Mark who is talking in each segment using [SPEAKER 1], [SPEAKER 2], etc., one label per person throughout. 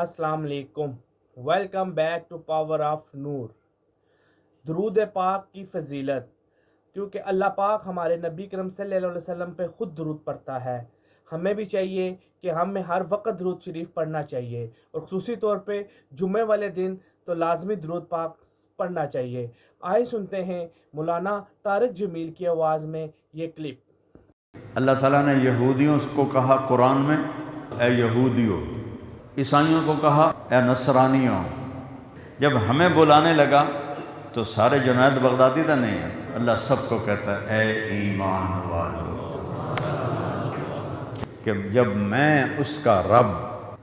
[SPEAKER 1] السلام علیکم، welcome back to power of Noor. درود پاک کی فضیلت، کیونکہ اللہ پاک ہمارے نبی کرم صلی اللہ علیہ وسلم پہ خود درود پڑھتا ہے۔ ہمیں بھی چاہیے کہ ہمیں ہر وقت درود شریف پڑھنا چاہیے، اور خصوصی طور پہ جمعے والے دن تو لازمی درود پاک پڑھنا چاہیے۔ آئے سنتے ہیں مولانا طارق جمیل کی آواز میں یہ کلپ۔
[SPEAKER 2] اللہ تعالیٰ نے یہودیوں کو کہا قرآن میں، اے یہودیوں، عیسائیوں کو کہا اے نصرانیوں۔ جب ہمیں بلانے لگا تو سارے جنید بغدادی تو نہیں ہیں، اللہ سب کو کہتا ہے اے ایمان والو، کہ جب میں اس کا رب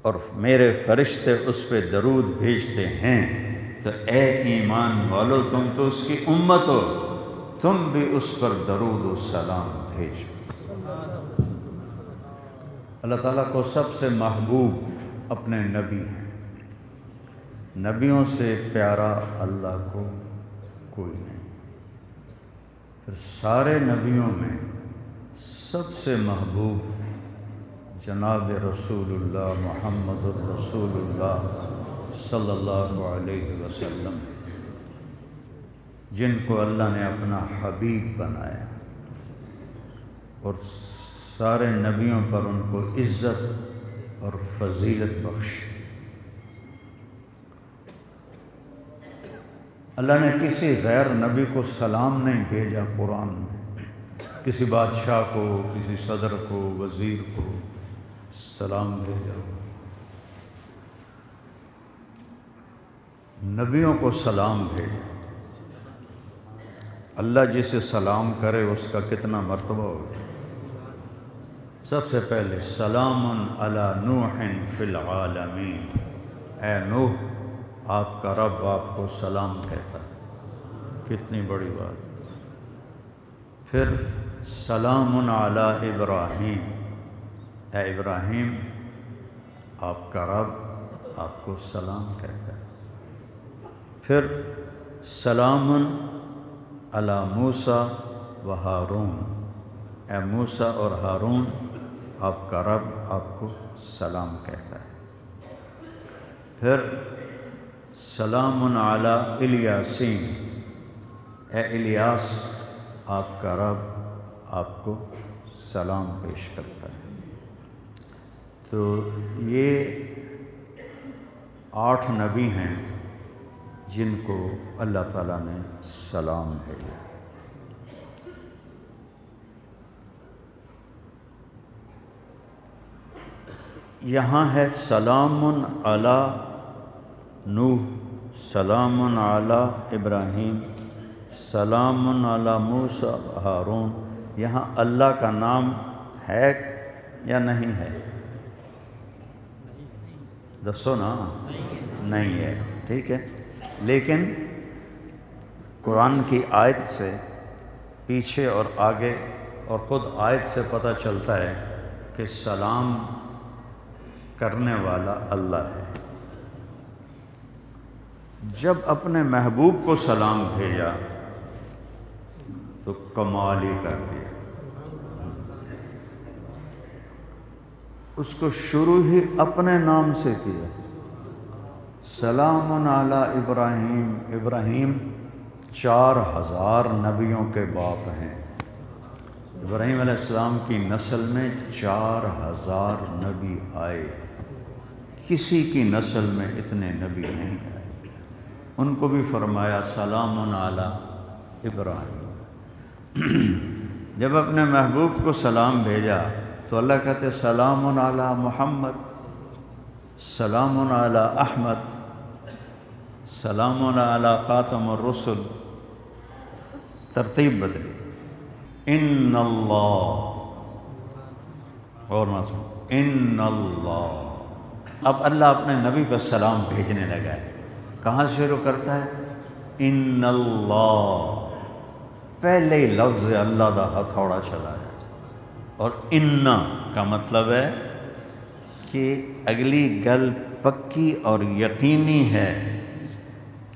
[SPEAKER 2] اور میرے فرشتے اس پہ درود بھیجتے ہیں تو اے ایمان والو، تم تو اس کی امت ہو، تم بھی اس پر درود و سلام بھیجو۔ اللہ تعالیٰ کو سب سے محبوب اپنے نبی ہیں، نبیوں سے پیارا اللہ کو کوئی نہیں۔ پھر سارے نبیوں میں سب سے محبوب جناب رسول اللہ محمد الرسول اللہ صلی اللہ علیہ وسلم، جن کو اللہ نے اپنا حبیب بنایا اور سارے نبیوں پر ان کو عزت اور فضیلت بخشی۔ اللہ نے کسی غیر نبی کو سلام نہیں بھیجا قرآن میں، کسی بادشاہ کو، کسی صدر کو، وزیر کو سلام بھیجا۔ نبیوں کو سلام بھیجا۔ اللہ جسے سلام کرے اس کا کتنا مرتبہ ہوگا۔ سب سے پہلے سلام علی نوح فی العالمین، اے نوح، آپ کا رب آپ کو سلام کہتا ہے، کتنی بڑی بات۔ پھر سلام علی ابراہیم، اے ابراہیم، آپ کا رب آپ کو سلام کہتا ہے۔ پھر سلام علی موسیٰ و ہارون، اے موسیٰ اور ہارون، آپ کا رب آپ کو سلام کہتا ہے۔ پھر سلام علی الیاسین، اے الیاس، آپ کا رب آپ کو سلام پیش کرتا ہے۔ تو یہ 8 نبی ہیں جن کو اللہ تعالیٰ نے سلام بھیجا۔ یہاں ہے سلام علی نوح، سلام علی ابراہیم، سلام علی موسیٰ ہارون۔ یہاں اللہ کا نام ہے یا نہیں ہے؟ دسو نا، نہیں ہے، ٹھیک ہے۔ لیکن قرآن کی آیت سے پیچھے اور آگے اور خود آیت سے پتہ چلتا ہے کہ سلام کرنے والا اللہ ہے۔ جب اپنے محبوب کو سلام بھیجا تو کمال ہی کر دیا۔ اس کو شروع ہی اپنے نام سے کیا، سلام علی ابراہیم۔ ابراہیم 4000 نبیوں کے باپ ہیں۔ ابراہیم علیہ السلام کی نسل میں 4000 نبی آئے، کسی کی نسل میں اتنے نبی نہیں آئے۔ ان کو بھی فرمایا سلام علی ابراہیم۔ جب اپنے محبوب کو سلام بھیجا تو اللہ کہتے سلام علی محمد، سلام علی احمد، سلام علی خاتم الرسل، ترتیب بدلی۔ ان اللہ، اور نہ سن، ان اللہ۔ اب اللہ اپنے نبی پر سلام بھیجنے لگا ہے، کہاں سے شروع کرتا ہے؟ ان اللہ، پہلے ہی لفظ اللہ دا ہتھوڑا چلا ہے، اور ان کا مطلب ہے کہ اگلی گل پکی اور یقینی ہے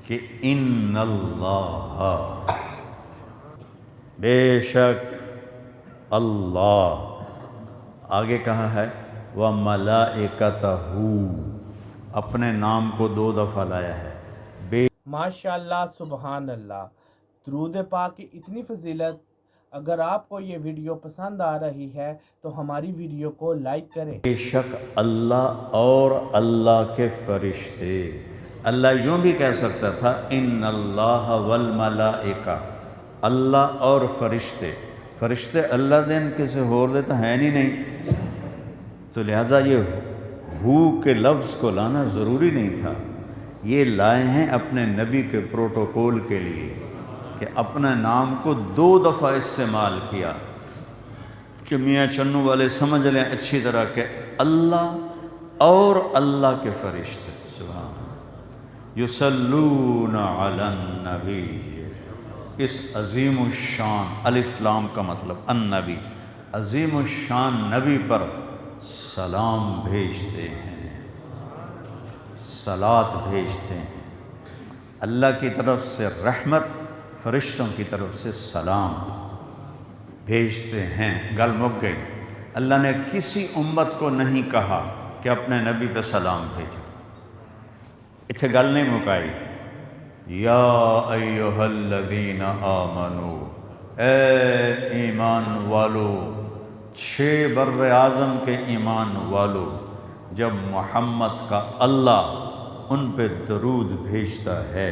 [SPEAKER 2] کہ ان اللہ، بے شک اللہ۔ آگے کہا ہے وَمَلَائِكَتَهُ، اپنے نام کو 2 دفعہ لایا ہے. بے
[SPEAKER 1] माशाल्लाह सुबहान अल्लाह. दुरूद पाक की इतनी फजीलत. अगर आपको ये वीडियो पसंद आ रही है तो हमारी वीडियो को लाइक करें.
[SPEAKER 2] शक अल्लाह और अल्लाह के फरिश्ते. अल्लाह यूं भी कह सकता था इन्नल्लाह वल मलाइका, अल्लाह और फरिश्ते. फरिश्ते अल्लाह देन किसी होर दे तो है नहीं, तो लिहाजा ये हू के लफ्ज़ को लाना ज़रूरी नहीं था. ये लाए हैं अपने नबी के प्रोटोकॉल के लिए कि अपने नाम को 2 दफ़ा इस्तेमाल किया कि मियाँ चन्नू वाले समझ लें अच्छी तरह के अल्लाह और अल्लाह के फरिश्ते. सुभान युसल्लून अलन नबी. इस अज़ीम शान अलिफ लाम का मतलब अन्नबी, अज़ीम शान नबी पर सलाम भेजते हैं, सलात भेजते हैं. अल्लाह की तरफ से रहमत, फरिश्तों की तरफ से सलाम भेजते हैं. गल मुक गई. अल्लाह ने किसी उम्मत को नहीं कहा कि अपने नबी पे सलाम भेजो. इत्थे गल नहीं मुकाई. या अय्युहल्लज़ीना आमनू, ए ईमान वालो, 6 बर्र आज़म के ईमान वालो. जब मोहम्मद का अल्लाह उन पे दरूद भेजता है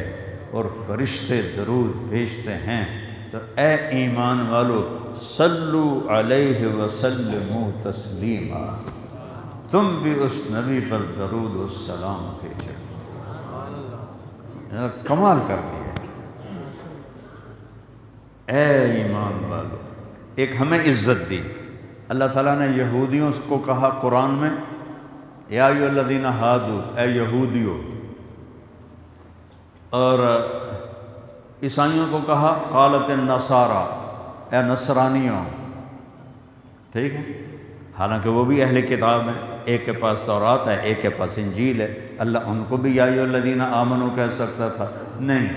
[SPEAKER 2] और फरिश्ते दरूद भेजते हैं तो ए ईमान वालो सल्लु अलैहि वसल्लिमू तस्लीमा, तुम भी उस नबी पर दरूद और सलाम भेजो. कमाल कर दिया. ए ईमान वालो, एक हमें इज्जत दी. अल्लाह ताला ने यहूदियों को कहा कुरान में या अय्युहल्लज़ीना हादू, ए यहूदियों. और ईसाइयों को कहा क़ालत नसारा, ए नसरानियों. ठीक है, हालांकि वो भी अहले किताब हैं. एक के पास तौरात है, एक के पास इंजील है. अल्लाह उनको भी या अय्युहल्लज़ीना आमनू कह सकता था. नहीं,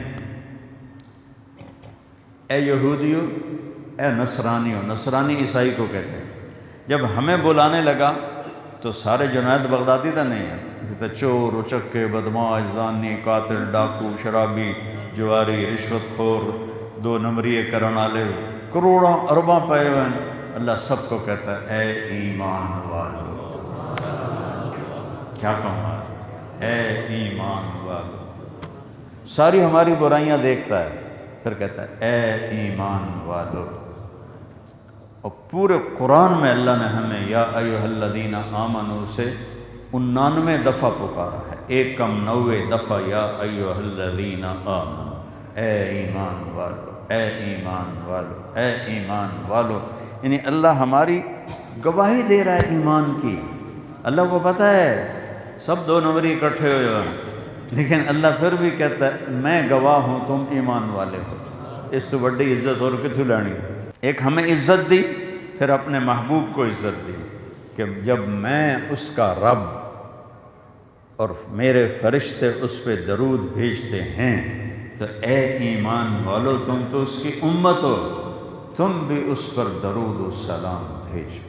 [SPEAKER 2] ए यहूदियों, ए नसरानियों. नसरानी ईसाई को कहते हैं. जब हमें बुलाने लगा तो सारे जुनैद बगदादी तो नहीं है, तो चोर, उचक्के, बदमाश, जानी, कातिल, डाकू, शराबी, जुआरी, रिश्वतखोर, 2 नंबरी करने वाले करोड़ों अरबों पे. अल्लाह सबको कहता है ए ईमान वालो. क्या कमाल, ए ईमान वालो. सारी हमारी बुराइयां देखता है, फिर कहता है ए ईमान वालो. और पूरे कुरान में अल्लाह ने हमें या अय्युहल्लज़ीना आमनू से 99 दफ़ा पुकारा है. एक कम 90 दफ़ा या अय्युहल्लज़ीना आमनू, ए ईमान वालो, ए ईमान वालो, ए ईमान वालो. यानी अल्लाह हमारी गवाही दे रहा है ईमान की. अल्लाह को पता है सब 2 नंबरी इकट्ठे हो जाए, लेकिन अल्लाह फिर भी कहता है मैं गवाह हूँ तुम ईमान वाले हो. इस तो बड़ी इज्जत और कितनी लानी. एक हमें इज्जत दी, फिर अपने महबूब को इज्जत दी कि जब मैं उसका रब और मेरे फरिश्ते उस पे दरूद भेजते हैं तो ए ईमान वालो, तुम तो उसकी उम्मत हो, तुम भी उस पर दरूद और सलाम भेजो.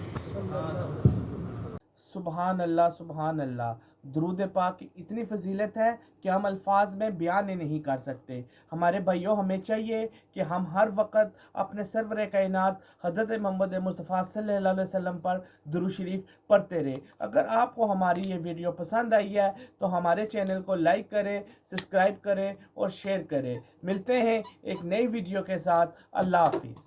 [SPEAKER 1] सुबहान अल्लाह, सुबहान अल्लाह. दुरूद पाक की इतनी फजीलत है कि हम अल्फाज में बयान ही नहीं कर सकते. हमारे भाइयों, हमें चाहिए कि हम हर वक्त अपने सरवर कायनात हज़रत मोहम्मद मुस्तफ़ा सल्लल्लाहु अलैहि वसल्लम पर दुरूद शरीफ पढ़ते रहे. अगर आपको हमारी ये वीडियो पसंद आई है तो हमारे चैनल को लाइक करें, सब्सक्राइब करें और शेयर करें. मिलते हैं एक नई वीडियो के साथ. अल्लाह हाफिज़.